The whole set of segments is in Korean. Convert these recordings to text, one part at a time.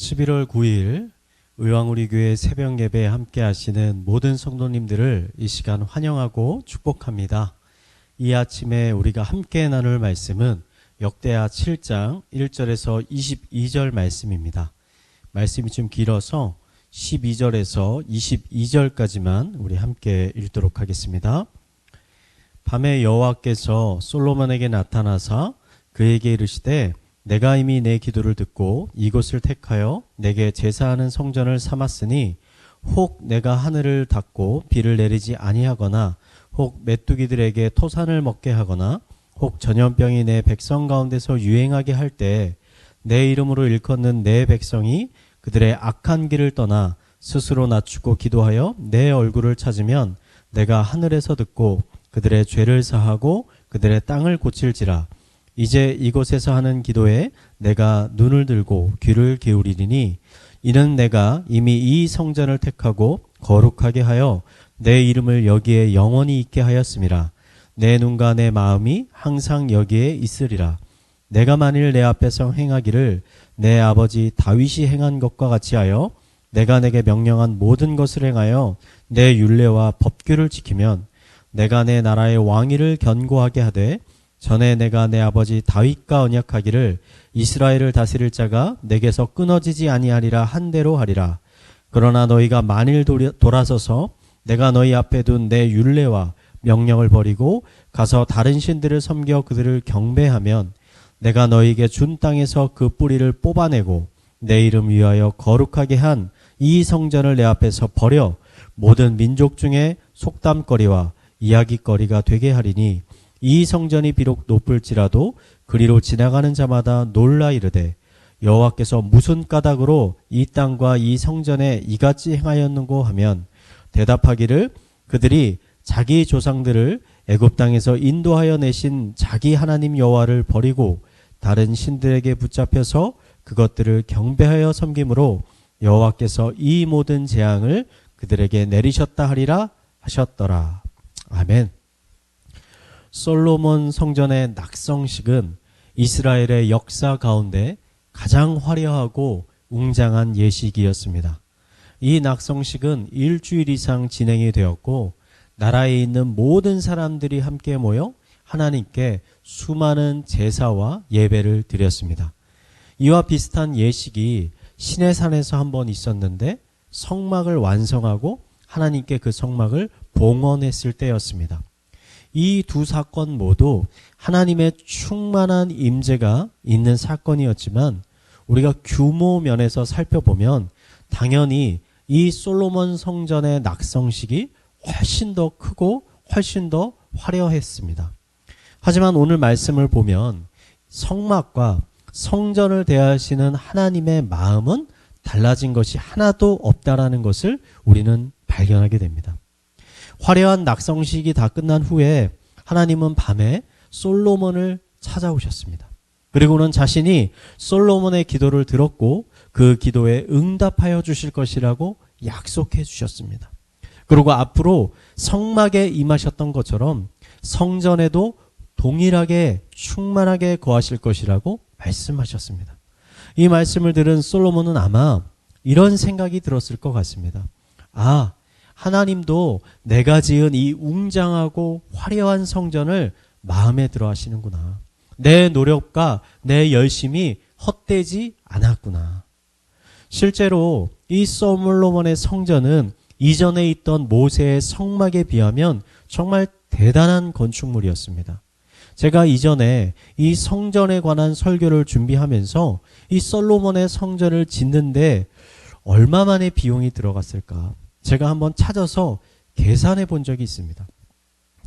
11월 9일 의왕우리교회 새벽 예배에 함께 하시는 모든 성도님들을 이 시간 환영하고 축복합니다. 이 아침에 우리가 함께 나눌 말씀은 역대하 7장 1절에서 22절 말씀입니다. 말씀이 좀 길어서 12절에서 22절까지만 우리 함께 읽도록 하겠습니다. 밤에 여호와께서 솔로몬에게 나타나사 그에게 이르시되 내가 이미 내 기도를 듣고 이곳을 택하여 내게 제사하는 성전을 삼았으니 혹 내가 하늘을 닫고 비를 내리지 아니하거나 혹 메뚜기들에게 토산을 먹게 하거나 혹 전염병이 내 백성 가운데서 유행하게 할 때 내 이름으로 일컫는 내 백성이 그들의 악한 길을 떠나 스스로 낮추고 기도하여 내 얼굴을 찾으면 내가 하늘에서 듣고 그들의 죄를 사하고 그들의 땅을 고칠지라. 이제 이곳에서 하는 기도에 내가 눈을 들고 귀를 기울이리니 이는 내가 이미 이 성전을 택하고 거룩하게 하여 내 이름을 여기에 영원히 있게 하였음이라. 내 눈과 내 마음이 항상 여기에 있으리라. 내가 만일 내 앞에서 행하기를 내 아버지 다윗이 행한 것과 같이 하여 내가 내게 명령한 모든 것을 행하여 내 율례와 법규를 지키면 내가 내 나라의 왕위를 견고하게 하되 전에 내가 내 아버지 다윗과 언약하기를 이스라엘을 다스릴 자가 내게서 끊어지지 아니하리라 한 대로 하리라. 그러나 너희가 만일 돌아서서 내가 너희 앞에 둔 내 율례와 명령을 버리고 가서 다른 신들을 섬겨 그들을 경배하면 내가 너희에게 준 땅에서 그 뿌리를 뽑아내고 내 이름 위하여 거룩하게 한 이 성전을 내 앞에서 버려 모든 민족 중에 속담거리와 이야기거리가 되게 하리니 이 성전이 비록 높을지라도 그리로 지나가는 자마다 놀라 이르되 여호와께서 무슨 까닭으로 이 땅과 이 성전에 이같이 행하였는고 하면 대답하기를 그들이 자기 조상들을 애굽 땅에서 인도하여 내신 자기 하나님 여호와를 버리고 다른 신들에게 붙잡혀서 그것들을 경배하여 섬김으로 여호와께서 이 모든 재앙을 그들에게 내리셨다 하리라 하셨더라. 아멘. 솔로몬 성전의 낙성식은 이스라엘의 역사 가운데 가장 화려하고 웅장한 예식이었습니다. 이 낙성식은 일주일 이상 진행이 되었고 나라에 있는 모든 사람들이 함께 모여 하나님께 수많은 제사와 예배를 드렸습니다. 이와 비슷한 예식이 시내산에서 한번 있었는데 성막을 완성하고 하나님께 그 성막을 봉헌했을 때였습니다. 이 두 사건 모두 하나님의 충만한 임재가 있는 사건이었지만 우리가 규모 면에서 살펴보면 당연히 이 솔로몬 성전의 낙성식이 훨씬 더 크고 훨씬 더 화려했습니다. 하지만 오늘 말씀을 보면 성막과 성전을 대하시는 하나님의 마음은 달라진 것이 하나도 없다라는 것을 우리는 발견하게 됩니다. 화려한 낙성식이 다 끝난 후에 하나님은 밤에 솔로몬을 찾아오셨습니다. 그리고는 자신이 솔로몬의 기도를 들었고 그 기도에 응답하여 주실 것이라고 약속해 주셨습니다. 그리고 앞으로 성막에 임하셨던 것처럼 성전에도 동일하게 충만하게 거하실 것이라고 말씀하셨습니다. 이 말씀을 들은 솔로몬은 아마 이런 생각이 들었을 것 같습니다. 아, 하나님도 내가 지은 이 웅장하고 화려한 성전을 마음에 들어 하시는구나. 내 노력과 내 열심이 헛되지 않았구나. 실제로 이 솔로몬의 성전은 이전에 있던 모세의 성막에 비하면 정말 대단한 건축물이었습니다. 제가 이전에 이 성전에 관한 설교를 준비하면서 이 솔로몬의 성전을 짓는데 얼마만의 비용이 들어갔을까? 제가 한번 찾아서 계산해 본 적이 있습니다.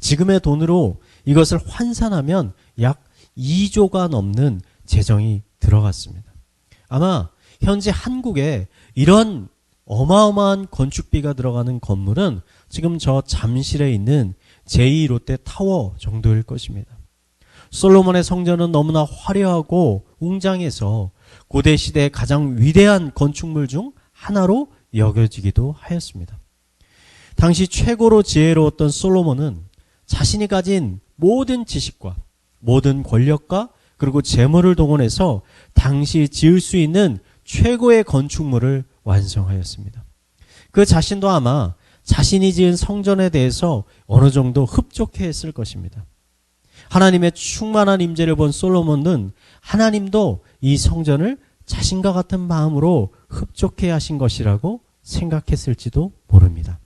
지금의 돈으로 이것을 환산하면 약 2조가 넘는 재정이 들어갔습니다. 아마 현재 한국에 이런 어마어마한 건축비가 들어가는 건물은 지금 저 잠실에 있는 제2 롯데타워 정도일 것입니다. 솔로몬의 성전은 너무나 화려하고 웅장해서 고대 시대의 가장 위대한 건축물 중 하나로 여겨지기도 하였습니다. 당시 최고로 지혜로웠던 솔로몬은 자신이 가진 모든 지식과 모든 권력과 그리고 재물을 동원해서 당시 지을 수 있는 최고의 건축물을 완성하였습니다. 그 자신도 아마 자신이 지은 성전에 대해서 어느 정도 흡족해했을 것입니다. 하나님의 충만한 임재를 본 솔로몬은 하나님도 이 성전을 자신과 같은 마음으로 흡족해 하신 것이라고 생각했을지도 모릅니다.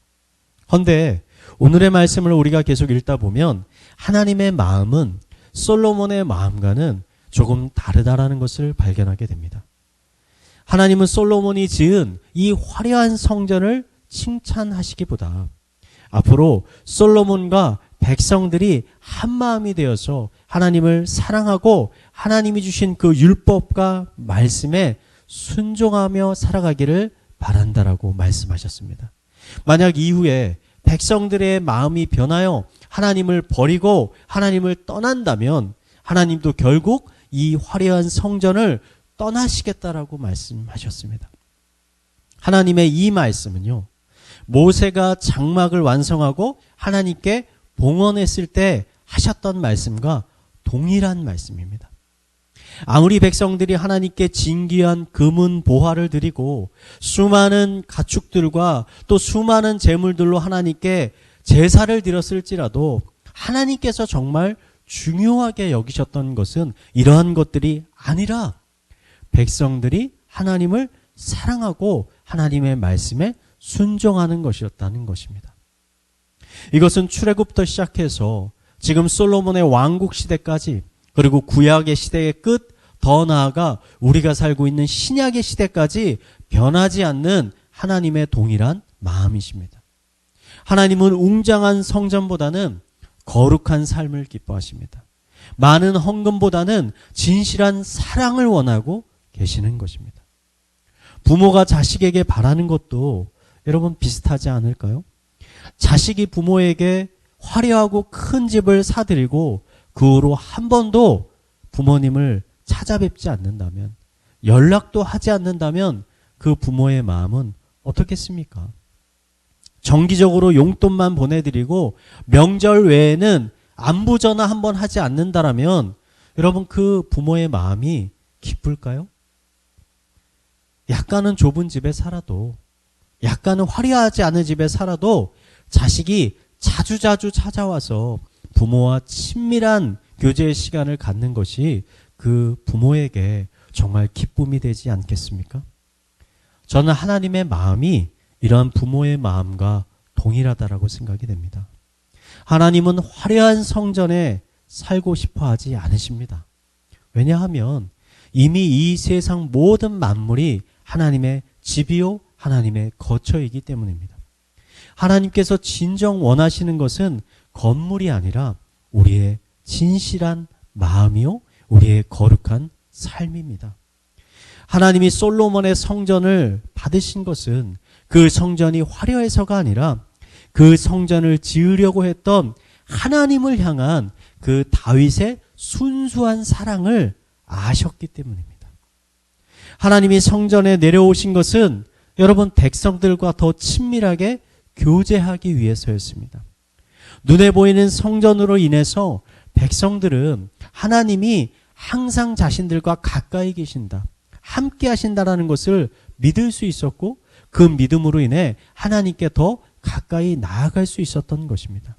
그런데 오늘의 말씀을 우리가 계속 읽다 보면 하나님의 마음은 솔로몬의 마음과는 조금 다르다라는 것을 발견하게 됩니다. 하나님은 솔로몬이 지은 이 화려한 성전을 칭찬하시기보다 앞으로 솔로몬과 백성들이 한 마음이 되어서 하나님을 사랑하고 하나님이 주신 그 율법과 말씀에 순종하며 살아가기를 바란다라고 말씀하셨습니다. 만약 이후에 백성들의 마음이 변하여 하나님을 버리고 하나님을 떠난다면 하나님도 결국 이 화려한 성전을 떠나시겠다라고 말씀하셨습니다. 하나님의 이 말씀은요, 모세가 장막을 완성하고 하나님께 봉헌했을 때 하셨던 말씀과 동일한 말씀입니다. 아무리 백성들이 하나님께 진귀한 금은 보화를 드리고 수많은 가축들과 또 수많은 제물들로 하나님께 제사를 드렸을지라도 하나님께서 정말 중요하게 여기셨던 것은 이러한 것들이 아니라 백성들이 하나님을 사랑하고 하나님의 말씀에 순종하는 것이었다는 것입니다. 이것은 출애굽부터 시작해서 지금 솔로몬의 왕국 시대까지, 그리고 구약의 시대의 끝, 더 나아가 우리가 살고 있는 신약의 시대까지 변하지 않는 하나님의 동일한 마음이십니다. 하나님은 웅장한 성전보다는 거룩한 삶을 기뻐하십니다. 많은 헌금보다는 진실한 사랑을 원하고 계시는 것입니다. 부모가 자식에게 바라는 것도 여러분 비슷하지 않을까요? 자식이 부모에게 화려하고 큰 집을 사드리고 그 후로 한 번도 부모님을 찾아뵙지 않는다면, 연락도 하지 않는다면 그 부모의 마음은 어떻겠습니까? 정기적으로 용돈만 보내드리고 명절 외에는 안부 전화 한 번 하지 않는다라면 여러분 그 부모의 마음이 기쁠까요? 약간은 좁은 집에 살아도, 약간은 화려하지 않은 집에 살아도 자식이 자주자주 찾아와서 부모와 친밀한 교제의 시간을 갖는 것이 그 부모에게 정말 기쁨이 되지 않겠습니까? 저는 하나님의 마음이 이러한 부모의 마음과 동일하다라고 생각이 됩니다. 하나님은 화려한 성전에 살고 싶어 하지 않으십니다. 왜냐하면 이미 이 세상 모든 만물이 하나님의 집이요 하나님의 거처이기 때문입니다. 하나님께서 진정 원하시는 것은 건물이 아니라 우리의 진실한 마음이요 우리의 거룩한 삶입니다. 하나님이 솔로몬의 성전을 받으신 것은 그 성전이 화려해서가 아니라 그 성전을 지으려고 했던 하나님을 향한 그 다윗의 순수한 사랑을 아셨기 때문입니다. 하나님이 성전에 내려오신 것은 여러분 백성들과 더 친밀하게 교제하기 위해서였습니다. 눈에 보이는 성전으로 인해서 백성들은 하나님이 항상 자신들과 가까이 계신다, 함께 하신다라는 것을 믿을 수 있었고 그 믿음으로 인해 하나님께 더 가까이 나아갈 수 있었던 것입니다.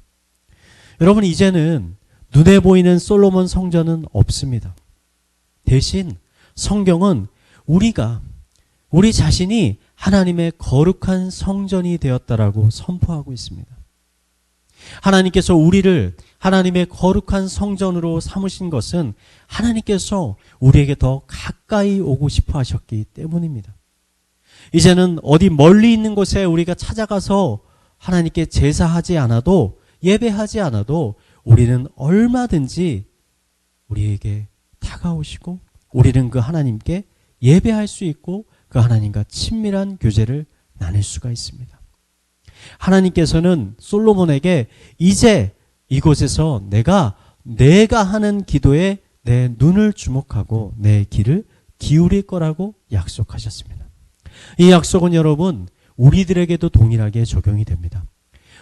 여러분 이제는 눈에 보이는 솔로몬 성전은 없습니다. 대신 성경은 우리 자신이 하나님의 거룩한 성전이 되었다라고 선포하고 있습니다. 하나님께서 우리를 하나님의 거룩한 성전으로 삼으신 것은 하나님께서 우리에게 더 가까이 오고 싶어 하셨기 때문입니다. 이제는 어디 멀리 있는 곳에 우리가 찾아가서 하나님께 제사하지 않아도, 예배하지 않아도 우리는 얼마든지 우리에게 다가오시고 우리는 그 하나님께 예배할 수 있고 그 하나님과 친밀한 교제를 나눌 수가 있습니다. 하나님께서는 솔로몬에게 이제 이곳에서 내가 하는 기도에 내 눈을 주목하고 내 귀를 기울일 거라고 약속하셨습니다. 이 약속은 여러분 우리들에게도 동일하게 적용이 됩니다.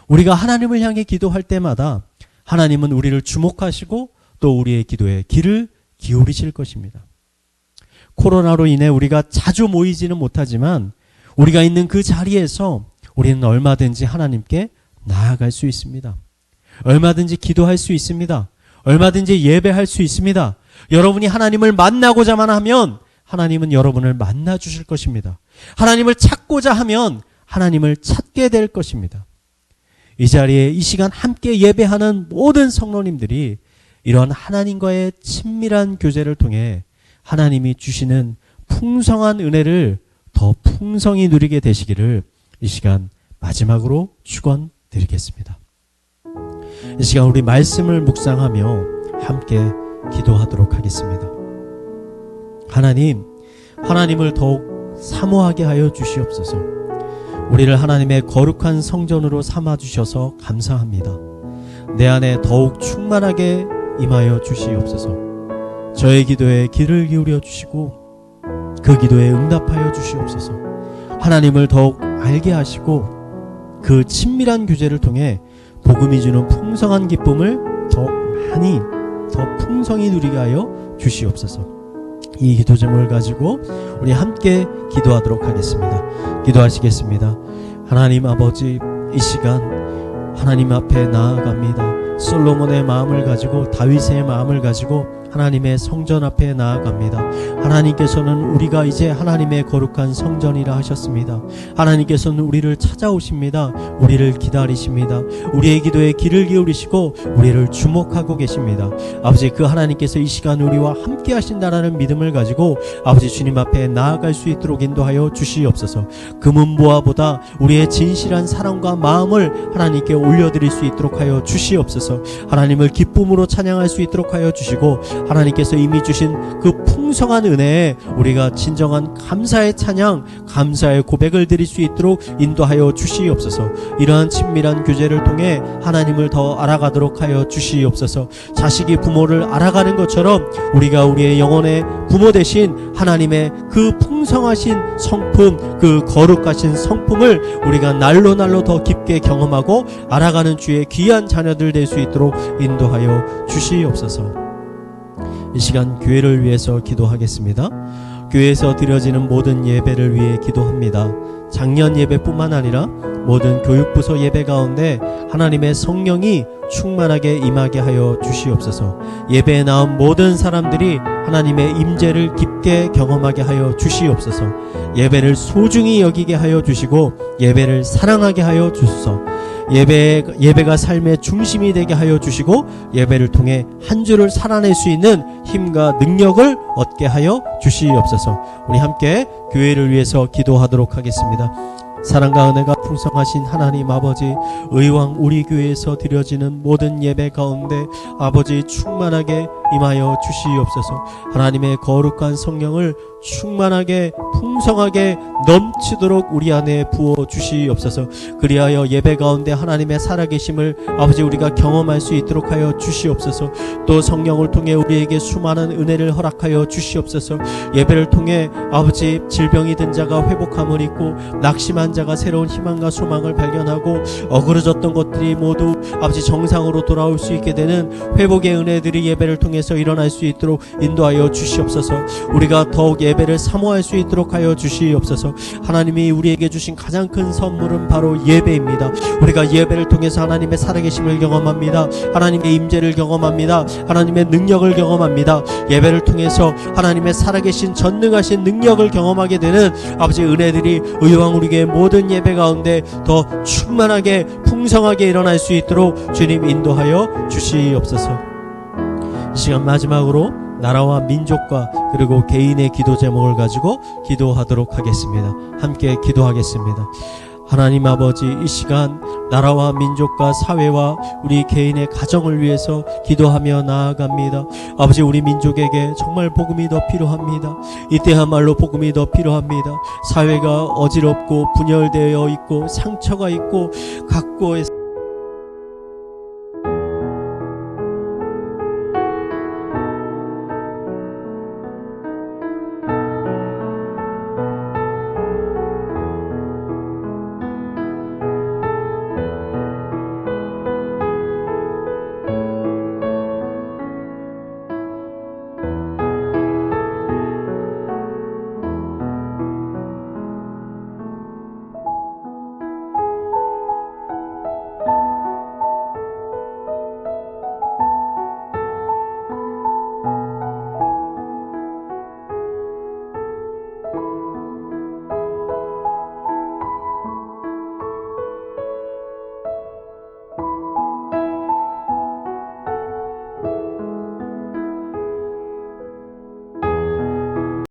우리가 하나님을 향해 기도할 때마다 하나님은 우리를 주목하시고 또 우리의 기도에 귀를 기울이실 것입니다. 코로나로 인해 우리가 자주 모이지는 못하지만 우리가 있는 그 자리에서 우리는 얼마든지 하나님께 나아갈 수 있습니다. 얼마든지 기도할 수 있습니다. 얼마든지 예배할 수 있습니다. 여러분이 하나님을 만나고자만 하면 하나님은 여러분을 만나 주실 것입니다. 하나님을 찾고자 하면 하나님을 찾게 될 것입니다. 이 자리에 이 시간 함께 예배하는 모든 성도님들이 이런 하나님과의 친밀한 교제를 통해 하나님이 주시는 풍성한 은혜를 더 풍성히 누리게 되시기를 이 시간 마지막으로 축원드리겠습니다. 이 시간 우리 말씀을 묵상하며 함께 기도하도록 하겠습니다. 하나님을 더욱 사모하게 하여 주시옵소서. 우리를 하나님의 거룩한 성전으로 삼아 주셔서 감사합니다. 내 안에 더욱 충만하게 임하여 주시옵소서. 저의 기도에 귀를 기울여 주시고 그 기도에 응답하여 주시옵소서. 하나님을 더욱 알게 하시고 그 친밀한 교제를 통해 복음이 주는 풍성한 기쁨을 더 많이 더 풍성히 누리게 하여 주시옵소서. 이 기도 제목을 가지고 우리 함께 기도하도록 하겠습니다. 기도하시겠습니다. 하나님 아버지, 이 시간 하나님 앞에 나아갑니다. 솔로몬의 마음을 가지고 다윗의 마음을 가지고 하나님의 성전 앞에 나아갑니다. 하나님께서는 우리가 이제 하나님의 거룩한 성전이라 하셨습니다. 하나님께서는 우리를 찾아오십니다. 우리를 기다리십니다. 우리의 기도에 귀를 기울이시고 우리를 주목하고 계십니다. 아버지, 그 하나님께서 이 시간 우리와 함께 하신다라는 믿음을 가지고 아버지 주님 앞에 나아갈 수 있도록 인도하여 주시옵소서. 금은보화보다 우리의 진실한 사랑과 마음을 하나님께 올려드릴 수 있도록 하여 주시옵소서. 하나님을 기쁨으로 찬양할 수 있도록 하여 주시고 하나님께서 이미 주신 그 풍성한 은혜에 우리가 진정한 감사의 찬양, 감사의 고백을 드릴 수 있도록 인도하여 주시옵소서. 이러한 친밀한 교제를 통해 하나님을 더 알아가도록 하여 주시옵소서. 자식이 부모를 알아가는 것처럼 우리가 우리의 영혼의 부모 되신 하나님의 그 풍성하신 성품, 그 거룩하신 성품을 우리가 날로 날로 더 깊게 경험하고 알아가는 주의 귀한 자녀들 될 수 있도록 인도하여 주시옵소서. 이 시간 교회를 위해서 기도하겠습니다. 교회에서 드려지는 모든 예배를 위해 기도합니다. 작년 예배뿐만 아니라 모든 교육부서 예배 가운데 하나님의 성령이 충만하게 임하게 하여 주시옵소서. 예배에 나온 모든 사람들이 하나님의 임재를 깊게 경험하게 하여 주시옵소서. 예배를 소중히 여기게 하여 주시고 예배를 사랑하게 하여 주소서. 예배가 삶의 중심이 되게 하여 주시고 예배를 통해 한 주를 살아낼 수 있는 힘과 능력을 얻게 하여 주시옵소서. 우리 함께 교회를 위해서 기도하도록 하겠습니다. 사랑과 은혜가 풍성하신 하나님 아버지, 의왕 우리 교회에서 드려지는 모든 예배 가운데 아버지 충만하게 임하여 주시옵소서. 하나님의 거룩한 성령을 충만하게 풍성하게 넘치도록 우리 안에 부어 주시옵소서. 그리하여 예배 가운데 하나님의 살아계심을 아버지 우리가 경험할 수 있도록 하여 주시옵소서. 또 성령을 통해 우리에게 수많은 은혜를 허락하여 주시옵소서. 예배를 통해 아버지 질병이 든 자가 회복함을 입고 낙심한 자가 새로운 희망과 소망을 발견하고 어그러졌던 것들이 모두 아버지 정상으로 돌아올 수 있게 되는 회복의 은혜들이 예배를 통해서 일어날 수 있도록 인도하여 주시옵소서. 우리가 더욱 예배를 사모할 수 있도록 하여 주시옵소서. 하나님이 우리에게 주신 가장 큰 선물은 바로 예배입니다. 우리가 예배를 통해서 하나님의 살아계심을 경험합니다. 하나님의 임재를 경험합니다. 하나님의 능력을 경험합니다. 예배를 통해서 하나님의 살아계신 전능하신 능력을 경험하게 되는 아버지 은혜들이 의왕 우리의 모든 예배 가운데 더 충만하게 풍성하게 일어날 수 있도록 주님 인도하여 주시옵소서. 이 시간 마지막으로 나라와 민족과 그리고 개인의 기도 제목을 가지고 기도하도록 하겠습니다. 함께 기도하겠습니다. 하나님 아버지, 이 시간 나라와 민족과 사회와 우리 개인의 가정을 위해서 기도하며 나아갑니다. 아버지, 우리 민족에게 정말 복음이 더 필요합니다. 이때야말로 복음이 더 필요합니다. 사회가 어지럽고 분열되어 있고 상처가 있고 각고의